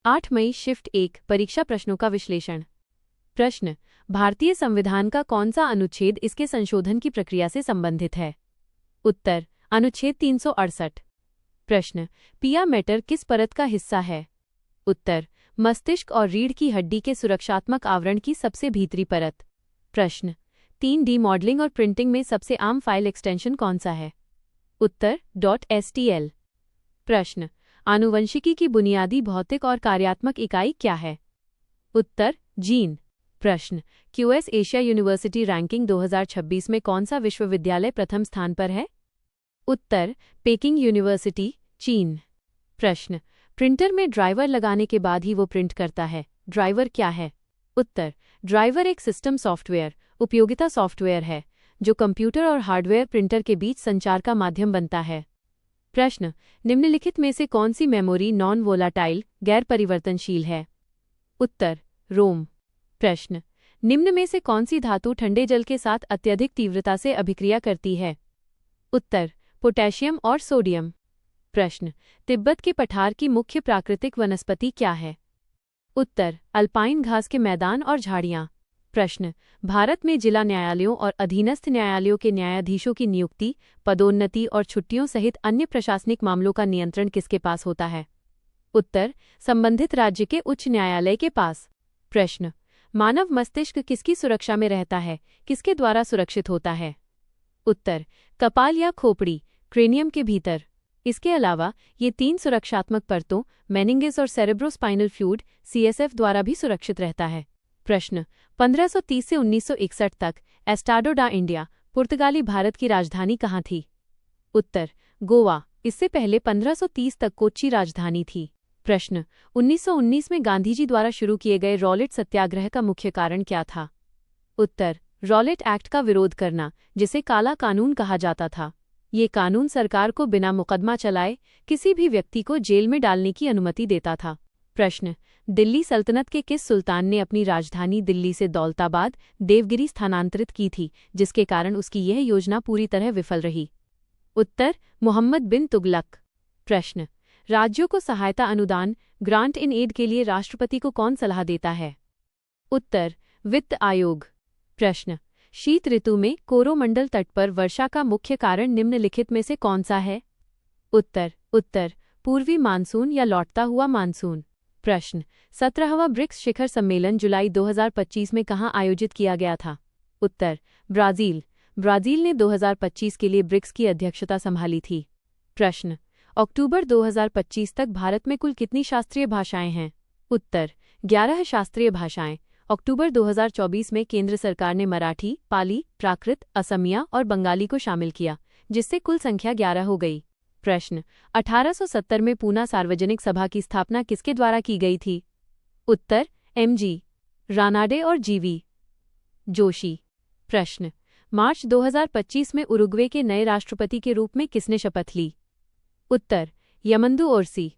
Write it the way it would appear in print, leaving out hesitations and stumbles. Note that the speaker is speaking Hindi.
8 मई शिफ्ट 1 परीक्षा प्रश्नों का विश्लेषण। प्रश्न, भारतीय संविधान का कौन सा अनुच्छेद इसके संशोधन की प्रक्रिया से संबंधित है? उत्तर, अनुच्छेद 368। प्रश्न, पिया मैटर किस परत का हिस्सा है? उत्तर, मस्तिष्क और रीढ़ की हड्डी के सुरक्षात्मक आवरण की सबसे भीतरी परत। प्रश्न, 3D मॉडलिंग और प्रिंटिंग में सबसे आम फाइल एक्सटेंशन कौन सा है? उत्तर, .stl। प्रश्न, आनुवंशिकी की बुनियादी भौतिक और कार्यात्मक इकाई क्या है? उत्तर, जीन। प्रश्न, क्यूएस एशिया यूनिवर्सिटी रैंकिंग 2026 में कौन सा विश्वविद्यालय प्रथम स्थान पर है? उत्तर, पेकिंग यूनिवर्सिटी, चीन। प्रश्न, प्रिंटर में ड्राइवर लगाने के बाद ही वो प्रिंट करता है, ड्राइवर क्या है? उत्तर, ड्राइवर एक सिस्टम सॉफ्टवेयर, उपयोगिता सॉफ्टवेयर है जो कंप्यूटर और हार्डवेयर प्रिंटर के बीच संचार का माध्यम बनता है। प्रश्न, निम्नलिखित में से कौन सी मेमोरी नॉन वोलाटाइल, गैर परिवर्तनशील है? उत्तर, रोम। प्रश्न, निम्न में से कौन सी धातु ठंडे जल के साथ अत्यधिक तीव्रता से अभिक्रिया करती है? उत्तर, पोटेशियम और सोडियम। प्रश्न, तिब्बत के पठार की मुख्य प्राकृतिक वनस्पति क्या है? उत्तर, अल्पाइन घास के मैदान और झाड़ियां। प्रश्न, भारत में जिला न्यायालयों और अधीनस्थ न्यायालयों के न्यायाधीशों की नियुक्ति, पदोन्नति और छुट्टियों सहित अन्य प्रशासनिक मामलों का नियंत्रण किसके पास होता है? उत्तर, संबंधित राज्य के उच्च न्यायालय के पास। प्रश्न, मानव मस्तिष्क किसकी सुरक्षा में रहता है, किसके द्वारा सुरक्षित होता है? उत्तर, कपाल या खोपड़ी, क्रेनियम के भीतर। इसके अलावा ये 3 सुरक्षात्मक परतों, मेनिंगस और सेरेब्रोस्पाइनल फ्लूइड, CSF द्वारा भी सुरक्षित रहता है। प्रश्न, 1530 से 1961 तक एस्टाडो डा इंडिया, पुर्तगाली भारत की राजधानी कहाँ थी? उत्तर, गोवा। इससे पहले 1530 तक कोच्चि राजधानी थी। प्रश्न, 1919 में गांधीजी द्वारा शुरू किए गए रॉलेट सत्याग्रह का मुख्य कारण क्या था? उत्तर, रॉलेट एक्ट का विरोध करना, जिसे काला कानून कहा जाता था। ये कानून सरकार को बिना मुकदमा चलाए किसी भी व्यक्ति को जेल में डालने की अनुमति देता था। प्रश्न, दिल्ली सल्तनत के किस सुल्तान ने अपनी राजधानी दिल्ली से दौलताबाद, देवगिरी स्थानांतरित की थी, जिसके कारण उसकी यह योजना पूरी तरह विफल रही? उत्तर, मोहम्मद बिन तुगलक। प्रश्न, राज्यों को सहायता अनुदान, ग्रांट इन एड के लिए राष्ट्रपति को कौन सलाह देता है? उत्तर, वित्त आयोग। प्रश्न, शीत ऋतु में कोरोमंडल तट पर वर्षा का मुख्य कारण निम्नलिखित में से कौन सा है? उत्तर, पूर्वी मानसून या लौटता हुआ मानसून। प्रश्न, 17वां ब्रिक्स शिखर सम्मेलन जुलाई 2025 में कहाँ आयोजित किया गया था? उत्तर, ब्राजील। ब्राजील ने 2025 के लिए ब्रिक्स की अध्यक्षता संभाली थी। प्रश्न, अक्टूबर 2025 तक भारत में कुल कितनी शास्त्रीय भाषाएं हैं? उत्तर, 11 शास्त्रीय भाषाएं। अक्टूबर 2024 में केंद्र सरकार ने मराठी, पाली, प्राकृत, असमिया और बंगाली को शामिल किया, जिससे कुल संख्या 11 हो गई। प्रश्न, 1870 में पूना सार्वजनिक सभा की स्थापना किसके द्वारा की गई थी? उत्तर, MG रानाडे और GV जोशी। प्रश्न, मार्च 2025 में उरुग्वे के नए राष्ट्रपति के रूप में किसने शपथ ली? उत्तर, यमंदु ओरसी।